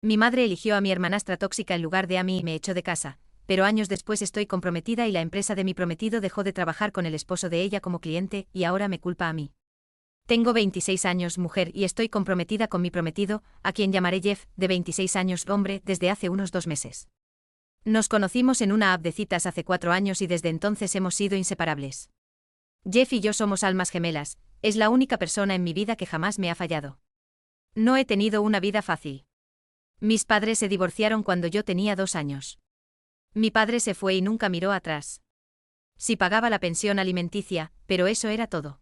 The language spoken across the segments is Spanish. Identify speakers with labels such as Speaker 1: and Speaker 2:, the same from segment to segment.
Speaker 1: Mi madre eligió a mi hermanastra tóxica en lugar de a mí y me echó de casa, pero años después estoy comprometida y la empresa de mi prometido dejó de trabajar con el esposo de ella como cliente y ahora me culpa a mí. Tengo 26 años, mujer, y estoy comprometida con mi prometido, a quien llamaré Jeff, de 26 años, hombre, desde hace unos 2 meses. Nos conocimos en una app de citas hace 4 años y desde entonces hemos sido inseparables. Jeff y yo somos almas gemelas, es la única persona en mi vida que jamás me ha fallado. No he tenido una vida fácil. Mis padres se divorciaron cuando yo tenía 2 años. Mi padre se fue y nunca miró atrás. Sí pagaba la pensión alimenticia, pero eso era todo.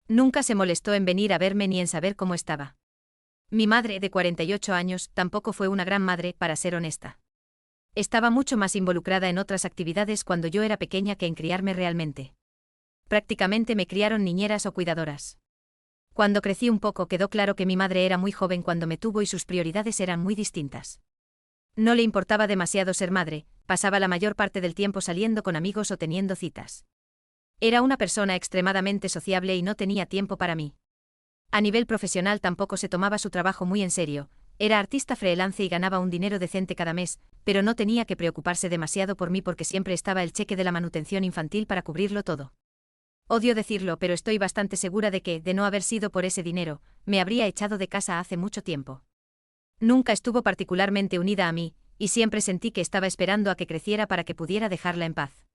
Speaker 1: Nunca se molestó en venir a verme ni en saber cómo estaba. Mi madre, de 48 años, tampoco fue una gran madre, para ser honesta. Estaba mucho más involucrada en otras actividades cuando yo era pequeña que en criarme realmente. Prácticamente me criaron niñeras o cuidadoras. Cuando crecí un poco quedó claro que mi madre era muy joven cuando me tuvo y sus prioridades eran muy distintas. No le importaba demasiado ser madre, pasaba la mayor parte del tiempo saliendo con amigos o teniendo citas. Era una persona extremadamente sociable y no tenía tiempo para mí. A nivel profesional tampoco se tomaba su trabajo muy en serio, era artista freelance y ganaba un dinero decente cada mes, pero no tenía que preocuparse demasiado por mí porque siempre estaba el cheque de la manutención infantil para cubrirlo todo. Odio decirlo, pero estoy bastante segura de que, de no haber sido por ese dinero, me habría echado de casa hace mucho tiempo. Nunca estuvo particularmente unida a mí, y siempre sentí que estaba esperando a que creciera para que pudiera dejarla en paz.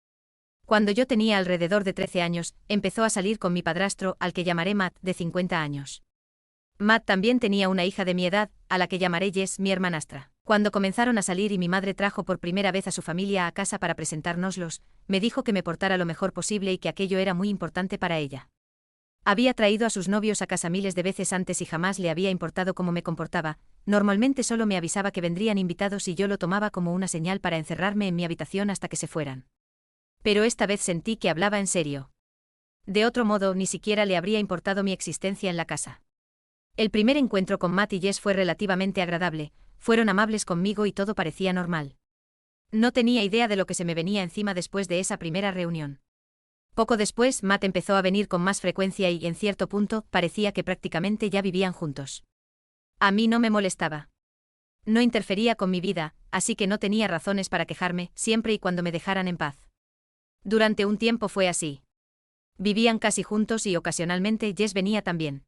Speaker 1: Cuando yo tenía alrededor de 13 años, empezó a salir con mi padrastro, al que llamaré Matt, de 50 años. Matt también tenía una hija de mi edad, a la que llamaré Jess, mi hermanastra. Cuando comenzaron a salir y mi madre trajo por primera vez a su familia a casa para presentárnoslos, me dijo que me portara lo mejor posible y que aquello era muy importante para ella. Había traído a sus novios a casa miles de veces antes y jamás le había importado cómo me comportaba, normalmente solo me avisaba que vendrían invitados y yo lo tomaba como una señal para encerrarme en mi habitación hasta que se fueran. Pero esta vez sentí que hablaba en serio. De otro modo, ni siquiera le habría importado mi existencia en la casa. El primer encuentro con Matt y Jess fue relativamente agradable, fueron amables conmigo y todo parecía normal. No tenía idea de lo que se me venía encima después de esa primera reunión. Poco después, Matt empezó a venir con más frecuencia y, en cierto punto, parecía que prácticamente ya vivían juntos. A mí no me molestaba. No interfería con mi vida, así que no tenía razones para quejarme, siempre y cuando me dejaran en paz. Durante un tiempo fue así. Vivían casi juntos y ocasionalmente Jess venía también.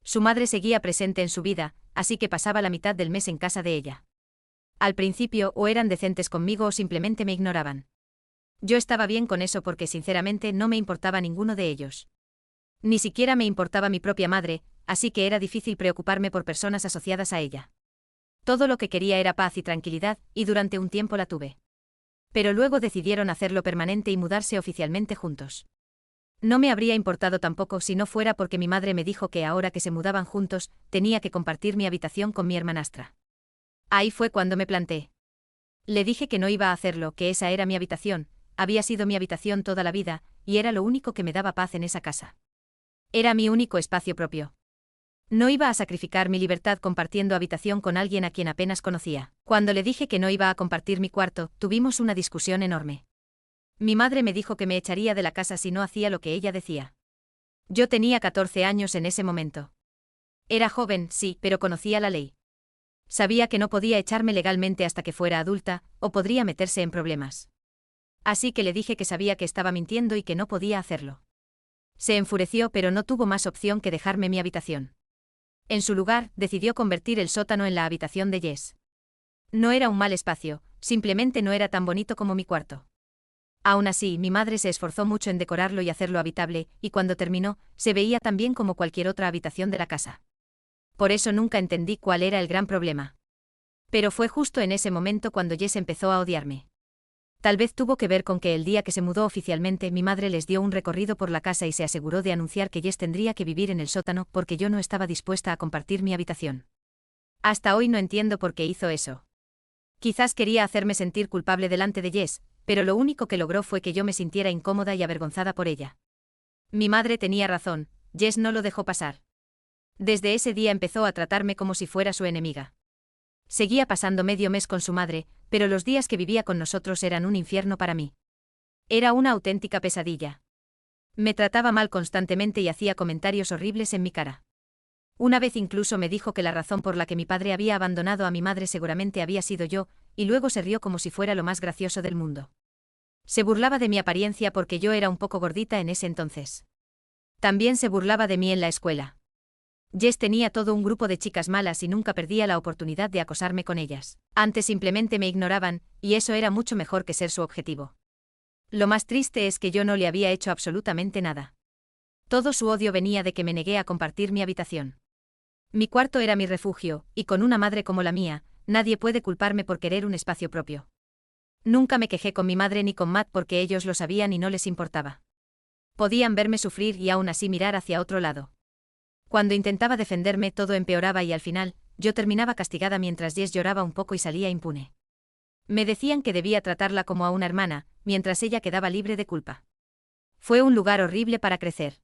Speaker 1: Su madre seguía presente en su vida, así que pasaba la mitad del mes en casa de ella. Al principio o eran decentes conmigo o simplemente me ignoraban. Yo estaba bien con eso porque sinceramente no me importaba ninguno de ellos. Ni siquiera me importaba mi propia madre, así que era difícil preocuparme por personas asociadas a ella. Todo lo que quería era paz y tranquilidad, y durante un tiempo la tuve. Pero luego decidieron hacerlo permanente y mudarse oficialmente juntos. No me habría importado tampoco si no fuera porque mi madre me dijo que ahora que se mudaban juntos, tenía que compartir mi habitación con mi hermanastra. Ahí fue cuando me planté. Le dije que no iba a hacerlo, que esa era mi habitación, había sido mi habitación toda la vida, y era lo único que me daba paz en esa casa. Era mi único espacio propio. No iba a sacrificar mi libertad compartiendo habitación con alguien a quien apenas conocía. Cuando le dije que no iba a compartir mi cuarto, tuvimos una discusión enorme. Mi madre me dijo que me echaría de la casa si no hacía lo que ella decía. Yo tenía 14 años en ese momento. Era joven, sí, pero conocía la ley. Sabía que no podía echarme legalmente hasta que fuera adulta, o podría meterse en problemas. Así que le dije que sabía que estaba mintiendo y que no podía hacerlo. Se enfureció, pero no tuvo más opción que dejarme mi habitación. En su lugar, decidió convertir el sótano en la habitación de Jess. No era un mal espacio, simplemente no era tan bonito como mi cuarto. Aún así, mi madre se esforzó mucho en decorarlo y hacerlo habitable, y cuando terminó, se veía tan bien como cualquier otra habitación de la casa. Por eso nunca entendí cuál era el gran problema. Pero fue justo en ese momento cuando Jess empezó a odiarme. Tal vez tuvo que ver con que el día que se mudó oficialmente mi madre les dio un recorrido por la casa y se aseguró de anunciar que Jess tendría que vivir en el sótano porque yo no estaba dispuesta a compartir mi habitación. Hasta hoy no entiendo por qué hizo eso. Quizás quería hacerme sentir culpable delante de Jess, pero lo único que logró fue que yo me sintiera incómoda y avergonzada por ella. Mi madre tenía razón, Jess no lo dejó pasar. Desde ese día empezó a tratarme como si fuera su enemiga. Seguía pasando medio mes con su madre, pero los días que vivía con nosotros eran un infierno para mí. Era una auténtica pesadilla. Me trataba mal constantemente y hacía comentarios horribles en mi cara. Una vez incluso me dijo que la razón por la que mi padre había abandonado a mi madre seguramente había sido yo, y luego se rió como si fuera lo más gracioso del mundo. Se burlaba de mi apariencia porque yo era un poco gordita en ese entonces. También se burlaba de mí en la escuela. Jess tenía todo un grupo de chicas malas y nunca perdía la oportunidad de acosarme con ellas. Antes simplemente me ignoraban, y eso era mucho mejor que ser su objetivo. Lo más triste es que yo no le había hecho absolutamente nada. Todo su odio venía de que me negué a compartir mi habitación. Mi cuarto era mi refugio, y con una madre como la mía, nadie puede culparme por querer un espacio propio. Nunca me quejé con mi madre ni con Matt porque ellos lo sabían y no les importaba. Podían verme sufrir y aún así mirar hacia otro lado. Cuando intentaba defenderme todo empeoraba y al final, yo terminaba castigada mientras Jess lloraba un poco y salía impune. Me decían que debía tratarla como a una hermana, mientras ella quedaba libre de culpa. Fue un lugar horrible para crecer.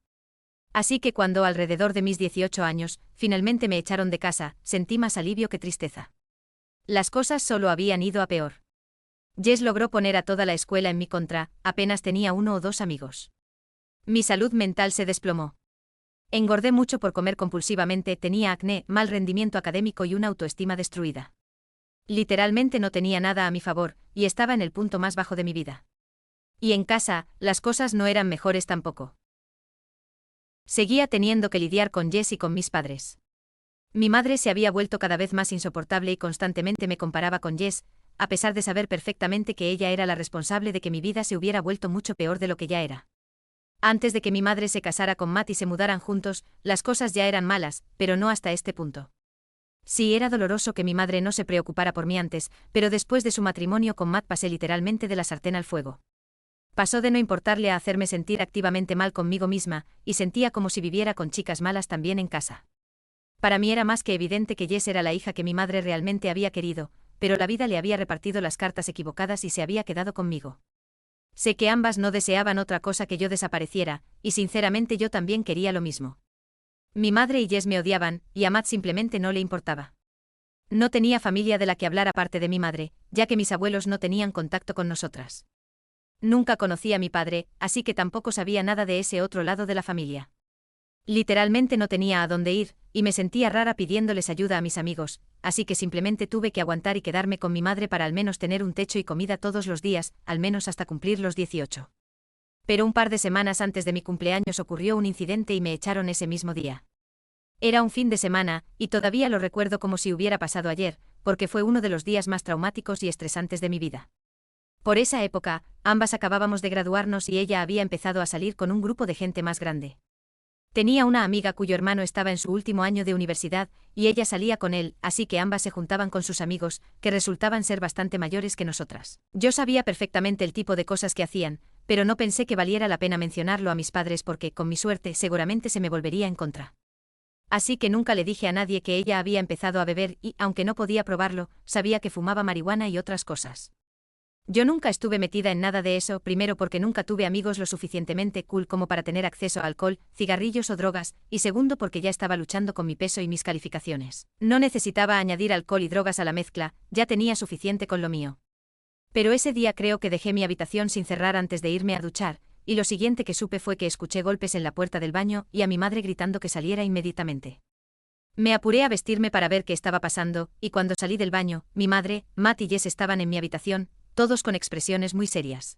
Speaker 1: Así que cuando alrededor de mis 18 años, finalmente me echaron de casa, sentí más alivio que tristeza. Las cosas solo habían ido a peor. Jess logró poner a toda la escuela en mi contra, apenas tenía 1 o 2 amigos. Mi salud mental se desplomó. Engordé mucho por comer compulsivamente, tenía acné, mal rendimiento académico y una autoestima destruida. Literalmente no tenía nada a mi favor, y estaba en el punto más bajo de mi vida. Y en casa, las cosas no eran mejores tampoco. Seguía teniendo que lidiar con Jess y con mis padres. Mi madre se había vuelto cada vez más insoportable y constantemente me comparaba con Jess, a pesar de saber perfectamente que ella era la responsable de que mi vida se hubiera vuelto mucho peor de lo que ya era. Antes de que mi madre se casara con Matt y se mudaran juntos, las cosas ya eran malas, pero no hasta este punto. Sí, era doloroso que mi madre no se preocupara por mí antes, pero después de su matrimonio con Matt pasé literalmente de la sartén al fuego. Pasó de no importarle a hacerme sentir activamente mal conmigo misma, y sentía como si viviera con chicas malas también en casa. Para mí era más que evidente que Jess era la hija que mi madre realmente había querido, pero la vida le había repartido las cartas equivocadas y se había quedado conmigo. Sé que ambas no deseaban otra cosa que yo desapareciera, y sinceramente yo también quería lo mismo. Mi madre y Jess me odiaban, y a Matt simplemente no le importaba. No tenía familia de la que hablar aparte de mi madre, ya que mis abuelos no tenían contacto con nosotras. Nunca conocí a mi padre, así que tampoco sabía nada de ese otro lado de la familia. Literalmente no tenía a dónde ir, y me sentía rara pidiéndoles ayuda a mis amigos, así que simplemente tuve que aguantar y quedarme con mi madre para al menos tener un techo y comida todos los días, al menos hasta cumplir los 18. Pero un par de semanas antes de mi cumpleaños ocurrió un incidente y me echaron ese mismo día. Era un fin de semana, y todavía lo recuerdo como si hubiera pasado ayer, porque fue uno de los días más traumáticos y estresantes de mi vida. Por esa época, ambas acabábamos de graduarnos y ella había empezado a salir con un grupo de gente más grande. Tenía una amiga cuyo hermano estaba en su último año de universidad, y ella salía con él, así que ambas se juntaban con sus amigos, que resultaban ser bastante mayores que nosotras. Yo sabía perfectamente el tipo de cosas que hacían, pero no pensé que valiera la pena mencionarlo a mis padres porque, con mi suerte, seguramente se me volvería en contra. Así que nunca le dije a nadie que ella había empezado a beber y, aunque no podía probarlo, sabía que fumaba marihuana y otras cosas. Yo nunca estuve metida en nada de eso, primero porque nunca tuve amigos lo suficientemente cool como para tener acceso a alcohol, cigarrillos o drogas, y segundo porque ya estaba luchando con mi peso y mis calificaciones. No necesitaba añadir alcohol y drogas a la mezcla, ya tenía suficiente con lo mío. Pero ese día creo que dejé mi habitación sin cerrar antes de irme a duchar, y lo siguiente que supe fue que escuché golpes en la puerta del baño y a mi madre gritando que saliera inmediatamente. Me apuré a vestirme para ver qué estaba pasando, y cuando salí del baño, mi madre, Matt y Jess estaban en mi habitación, todos con expresiones muy serias.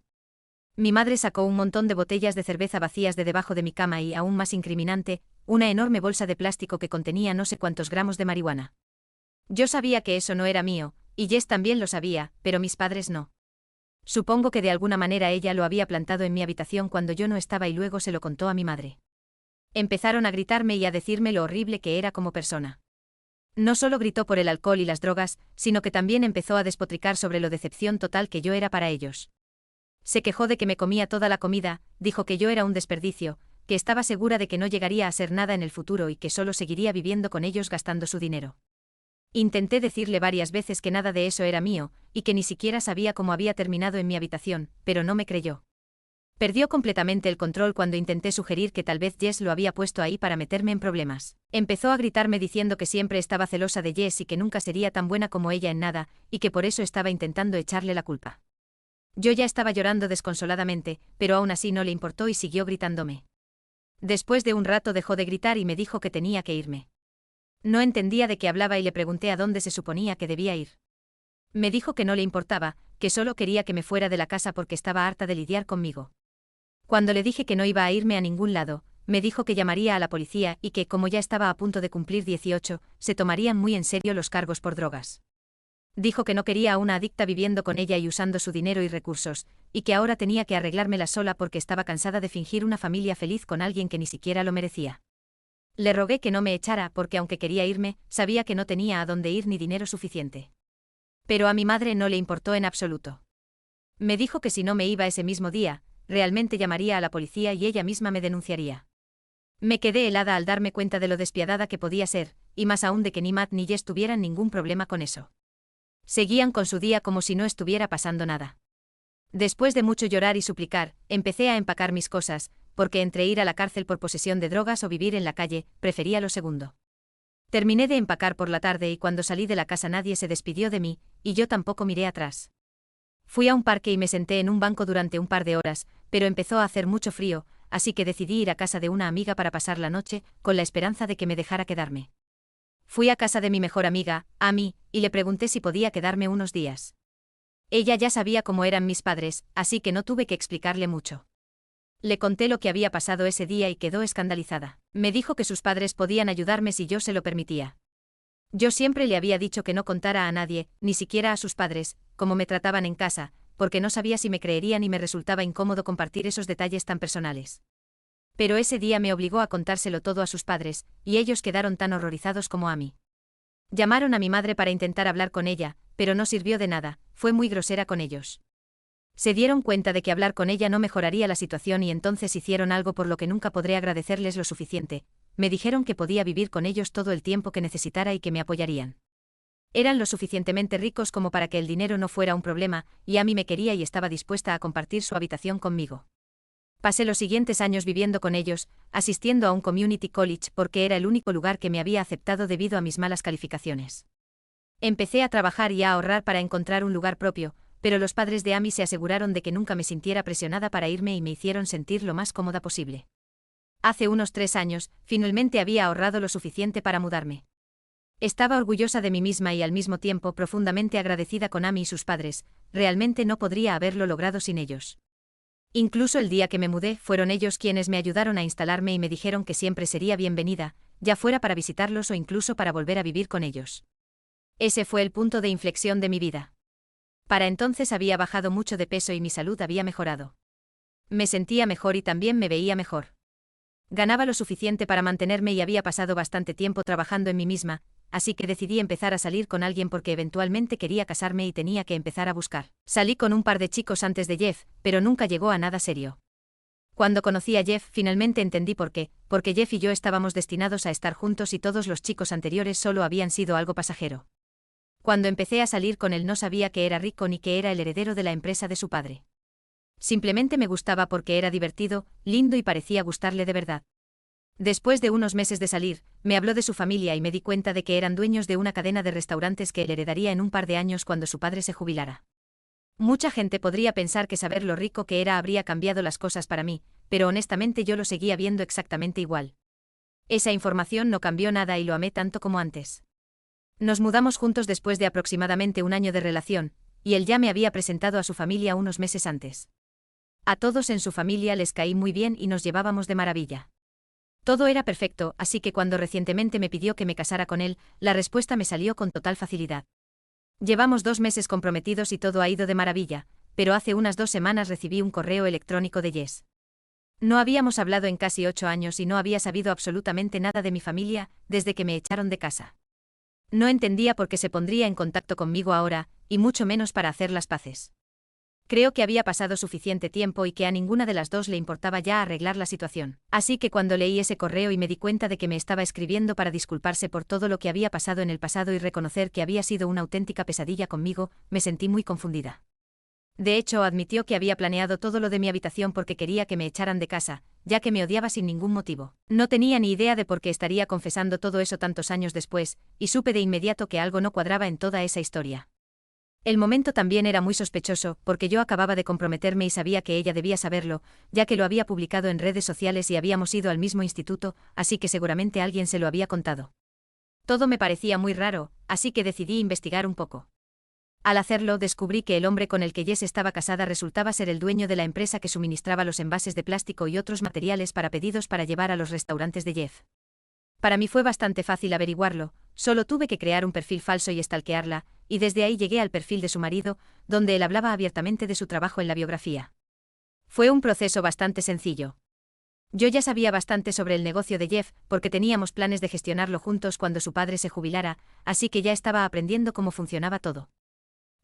Speaker 1: Mi madre sacó un montón de botellas de cerveza vacías de debajo de mi cama y, aún más incriminante, una enorme bolsa de plástico que contenía no sé cuántos gramos de marihuana. Yo sabía que eso no era mío, y Jess también lo sabía, pero mis padres no. Supongo que de alguna manera ella lo había plantado en mi habitación cuando yo no estaba y luego se lo contó a mi madre. Empezaron a gritarme y a decirme lo horrible que era como persona. No solo gritó por el alcohol y las drogas, sino que también empezó a despotricar sobre lo decepción total que yo era para ellos. Se quejó de que me comía toda la comida, dijo que yo era un desperdicio, que estaba segura de que no llegaría a ser nada en el futuro y que solo seguiría viviendo con ellos gastando su dinero. Intenté decirle varias veces que nada de eso era mío, y que ni siquiera sabía cómo había terminado en mi habitación, pero no me creyó. Perdió completamente el control cuando intenté sugerir que tal vez Jess lo había puesto ahí para meterme en problemas. Empezó a gritarme diciendo que siempre estaba celosa de Jess y que nunca sería tan buena como ella en nada, y que por eso estaba intentando echarle la culpa. Yo ya estaba llorando desconsoladamente, pero aún así no le importó y siguió gritándome. Después de un rato dejó de gritar y me dijo que tenía que irme. No entendía de qué hablaba y le pregunté a dónde se suponía que debía ir. Me dijo que no le importaba, que solo quería que me fuera de la casa porque estaba harta de lidiar conmigo. Cuando le dije que no iba a irme a ningún lado, me dijo que llamaría a la policía y que, como ya estaba a punto de cumplir 18, se tomarían muy en serio los cargos por drogas. Dijo que no quería a una adicta viviendo con ella y usando su dinero y recursos, y que ahora tenía que arreglármela sola porque estaba cansada de fingir una familia feliz con alguien que ni siquiera lo merecía. Le rogué que no me echara porque aunque quería irme, sabía que no tenía a dónde ir ni dinero suficiente. Pero a mi madre no le importó en absoluto. Me dijo que si no me iba ese mismo día, realmente llamaría a la policía y ella misma me denunciaría. Me quedé helada al darme cuenta de lo despiadada que podía ser, y más aún de que ni Matt ni Jess tuvieran ningún problema con eso. Seguían con su día como si no estuviera pasando nada. Después de mucho llorar y suplicar, empecé a empacar mis cosas, porque entre ir a la cárcel por posesión de drogas o vivir en la calle, prefería lo segundo. Terminé de empacar por la tarde y cuando salí de la casa nadie se despidió de mí, y yo tampoco miré atrás. Fui a un parque y me senté en un banco durante un par de horas, pero empezó a hacer mucho frío, así que decidí ir a casa de una amiga para pasar la noche, con la esperanza de que me dejara quedarme. Fui a casa de mi mejor amiga, Amy, y le pregunté si podía quedarme unos días. Ella ya sabía cómo eran mis padres, así que no tuve que explicarle mucho. Le conté lo que había pasado ese día y quedó escandalizada. Me dijo que sus padres podían ayudarme si yo se lo permitía. Yo siempre le había dicho que no contara a nadie, ni siquiera a sus padres, cómo me trataban en casa, porque no sabía si me creerían y me resultaba incómodo compartir esos detalles tan personales. Pero ese día me obligó a contárselo todo a sus padres, y ellos quedaron tan horrorizados como a mí. Llamaron a mi madre para intentar hablar con ella, pero no sirvió de nada, fue muy grosera con ellos. Se dieron cuenta de que hablar con ella no mejoraría la situación y entonces hicieron algo por lo que nunca podré agradecerles lo suficiente. Me dijeron que podía vivir con ellos todo el tiempo que necesitara y que me apoyarían. Eran lo suficientemente ricos como para que el dinero no fuera un problema, y Amy me quería y estaba dispuesta a compartir su habitación conmigo. Pasé los siguientes años viviendo con ellos, asistiendo a un community college porque era el único lugar que me había aceptado debido a mis malas calificaciones. Empecé a trabajar y a ahorrar para encontrar un lugar propio, pero los padres de Amy se aseguraron de que nunca me sintiera presionada para irme y me hicieron sentir lo más cómoda posible. Hace unos 3 años, finalmente había ahorrado lo suficiente para mudarme. Estaba orgullosa de mí misma y al mismo tiempo profundamente agradecida con Amy y sus padres, realmente no podría haberlo logrado sin ellos. Incluso el día que me mudé, fueron ellos quienes me ayudaron a instalarme y me dijeron que siempre sería bienvenida, ya fuera para visitarlos o incluso para volver a vivir con ellos. Ese fue el punto de inflexión de mi vida. Para entonces había bajado mucho de peso y mi salud había mejorado. Me sentía mejor y también me veía mejor. Ganaba lo suficiente para mantenerme y había pasado bastante tiempo trabajando en mí misma, así que decidí empezar a salir con alguien porque eventualmente quería casarme y tenía que empezar a buscar. Salí con un par de chicos antes de Jeff, pero nunca llegó a nada serio. Cuando conocí a Jeff finalmente entendí por qué, porque Jeff y yo estábamos destinados a estar juntos y todos los chicos anteriores solo habían sido algo pasajero. Cuando empecé a salir con él no sabía que era rico ni que era el heredero de la empresa de su padre. Simplemente me gustaba porque era divertido, lindo y parecía gustarle de verdad. Después de unos meses de salir, me habló de su familia y me di cuenta de que eran dueños de una cadena de restaurantes que él heredaría en un par de años cuando su padre se jubilara. Mucha gente podría pensar que saber lo rico que era habría cambiado las cosas para mí, pero honestamente yo lo seguía viendo exactamente igual. Esa información no cambió nada y lo amé tanto como antes. Nos mudamos juntos después de aproximadamente un año de relación, y él ya me había presentado a su familia unos meses antes. A todos en su familia les caí muy bien y nos llevábamos de maravilla. Todo era perfecto, así que cuando recientemente me pidió que me casara con él, la respuesta me salió con total facilidad. Llevamos 2 meses comprometidos y todo ha ido de maravilla, pero hace unas 2 semanas recibí un correo electrónico de Jess. No habíamos hablado en casi 8 años y no había sabido absolutamente nada de mi familia desde que me echaron de casa. No entendía por qué se pondría en contacto conmigo ahora, y mucho menos para hacer las paces. Creo que había pasado suficiente tiempo y que a ninguna de las dos le importaba ya arreglar la situación. Así que cuando leí ese correo y me di cuenta de que me estaba escribiendo para disculparse por todo lo que había pasado en el pasado y reconocer que había sido una auténtica pesadilla conmigo, me sentí muy confundida. De hecho, admitió que había planeado todo lo de mi habitación porque quería que me echaran de casa, ya que me odiaba sin ningún motivo. No tenía ni idea de por qué estaría confesando todo eso tantos años después, y supe de inmediato que algo no cuadraba en toda esa historia. El momento también era muy sospechoso, porque yo acababa de comprometerme y sabía que ella debía saberlo, ya que lo había publicado en redes sociales y habíamos ido al mismo instituto, así que seguramente alguien se lo había contado. Todo me parecía muy raro, así que decidí investigar un poco. Al hacerlo, descubrí que el hombre con el que Jess estaba casada resultaba ser el dueño de la empresa que suministraba los envases de plástico y otros materiales para pedidos para llevar a los restaurantes de Jeff. Para mí fue bastante fácil averiguarlo, solo tuve que crear un perfil falso y stalkearla, y desde ahí llegué al perfil de su marido, donde él hablaba abiertamente de su trabajo en la biografía. Fue un proceso bastante sencillo. Yo ya sabía bastante sobre el negocio de Jeff, porque teníamos planes de gestionarlo juntos cuando su padre se jubilara, así que ya estaba aprendiendo cómo funcionaba todo.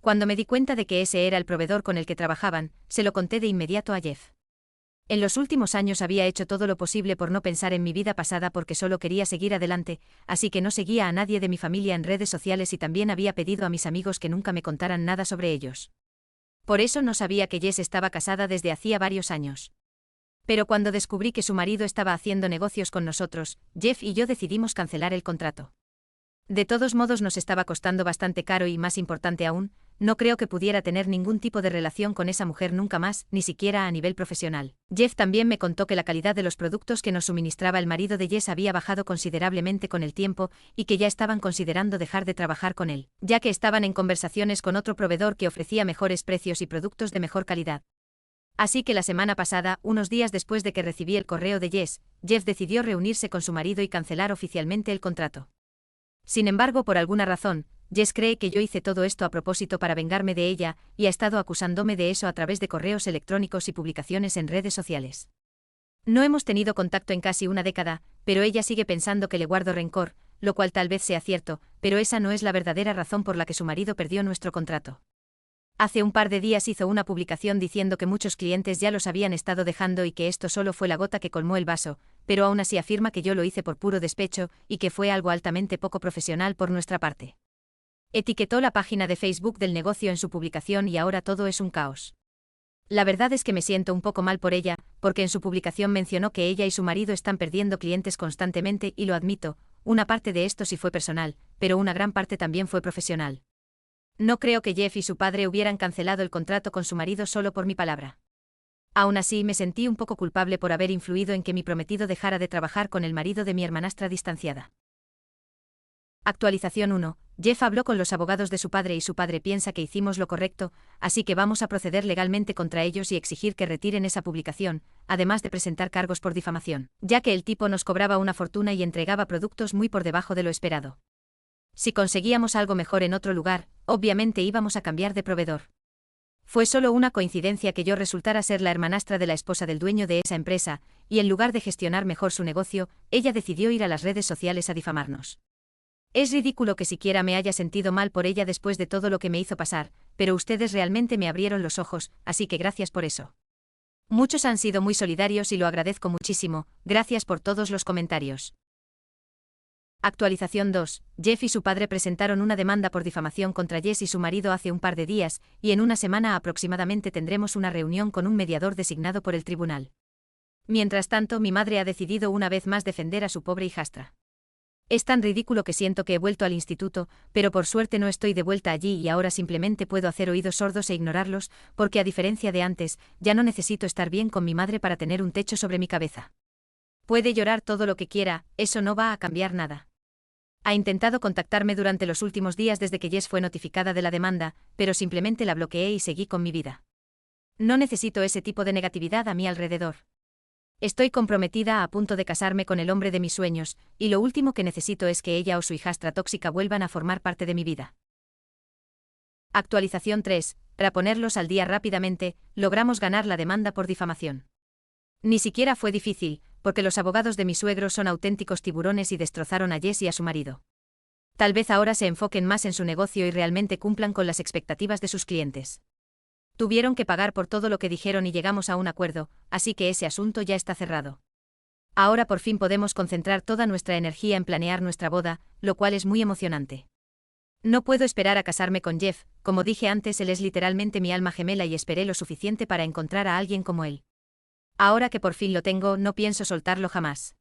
Speaker 1: Cuando me di cuenta de que ese era el proveedor con el que trabajaban, se lo conté de inmediato a Jeff. En los últimos años había hecho todo lo posible por no pensar en mi vida pasada porque solo quería seguir adelante, así que no seguía a nadie de mi familia en redes sociales y también había pedido a mis amigos que nunca me contaran nada sobre ellos. Por eso no sabía que Jess estaba casada desde hacía varios años. Pero cuando descubrí que su marido estaba haciendo negocios con nosotros, Jeff y yo decidimos cancelar el contrato. De todos modos nos estaba costando bastante caro y, más importante aún, no creo que pudiera tener ningún tipo de relación con esa mujer nunca más, ni siquiera a nivel profesional. Jeff también me contó que la calidad de los productos que nos suministraba el marido de Jess había bajado considerablemente con el tiempo y que ya estaban considerando dejar de trabajar con él, ya que estaban en conversaciones con otro proveedor que ofrecía mejores precios y productos de mejor calidad. Así que la semana pasada, unos días después de que recibí el correo de Jess, Jeff decidió reunirse con su marido y cancelar oficialmente el contrato. Sin embargo, por alguna razón, Jess cree que yo hice todo esto a propósito para vengarme de ella, y ha estado acusándome de eso a través de correos electrónicos y publicaciones en redes sociales. No hemos tenido contacto en casi una década, pero ella sigue pensando que le guardo rencor, lo cual tal vez sea cierto, pero esa no es la verdadera razón por la que su marido perdió nuestro contrato. Hace un par de días hizo una publicación diciendo que muchos clientes ya los habían estado dejando y que esto solo fue la gota que colmó el vaso, pero aún así afirma que yo lo hice por puro despecho y que fue algo altamente poco profesional por nuestra parte. Etiquetó la página de Facebook del negocio en su publicación y ahora todo es un caos. La verdad es que me siento un poco mal por ella, porque en su publicación mencionó que ella y su marido están perdiendo clientes constantemente y lo admito, una parte de esto sí fue personal, pero una gran parte también fue profesional. No creo que Jeff y su padre hubieran cancelado el contrato con su marido solo por mi palabra. Aún así, me sentí un poco culpable por haber influido en que mi prometido dejara de trabajar con el marido de mi hermanastra distanciada. Actualización 1. Jeff habló con los abogados de su padre y su padre piensa que hicimos lo correcto, así que vamos a proceder legalmente contra ellos y exigir que retiren esa publicación, además de presentar cargos por difamación, ya que el tipo nos cobraba una fortuna y entregaba productos muy por debajo de lo esperado. Si conseguíamos algo mejor en otro lugar, obviamente íbamos a cambiar de proveedor. Fue solo una coincidencia que yo resultara ser la hermanastra de la esposa del dueño de esa empresa, y en lugar de gestionar mejor su negocio, ella decidió ir a las redes sociales a difamarnos. Es ridículo que siquiera me haya sentido mal por ella después de todo lo que me hizo pasar, pero ustedes realmente me abrieron los ojos, así que gracias por eso. Muchos han sido muy solidarios y lo agradezco muchísimo, gracias por todos los comentarios. Actualización 2. Jeff y su padre presentaron una demanda por difamación contra Jess y su marido hace un par de días, y en una semana aproximadamente tendremos una reunión con un mediador designado por el tribunal. Mientras tanto, mi madre ha decidido una vez más defender a su pobre hijastra. Es tan ridículo que siento que he vuelto al instituto, pero por suerte no estoy de vuelta allí y ahora simplemente puedo hacer oídos sordos e ignorarlos, porque a diferencia de antes, ya no necesito estar bien con mi madre para tener un techo sobre mi cabeza. Puede llorar todo lo que quiera, eso no va a cambiar nada. Ha intentado contactarme durante los últimos días desde que Jess fue notificada de la demanda, pero simplemente la bloqueé y seguí con mi vida. No necesito ese tipo de negatividad a mi alrededor. Estoy comprometida a punto de casarme con el hombre de mis sueños, y lo último que necesito es que ella o su hijastra tóxica vuelvan a formar parte de mi vida. Actualización 3. Para ponerlos al día rápidamente, logramos ganar la demanda por difamación. Ni siquiera fue difícil, porque los abogados de mi suegro son auténticos tiburones y destrozaron a Jess y a su marido. Tal vez ahora se enfoquen más en su negocio y realmente cumplan con las expectativas de sus clientes. Tuvieron que pagar por todo lo que dijeron y llegamos a un acuerdo, así que ese asunto ya está cerrado. Ahora por fin podemos concentrar toda nuestra energía en planear nuestra boda, lo cual es muy emocionante. No puedo esperar a casarme con Jeff, como dije antes, él es literalmente mi alma gemela y esperé lo suficiente para encontrar a alguien como él. Ahora que por fin lo tengo, no pienso soltarlo jamás.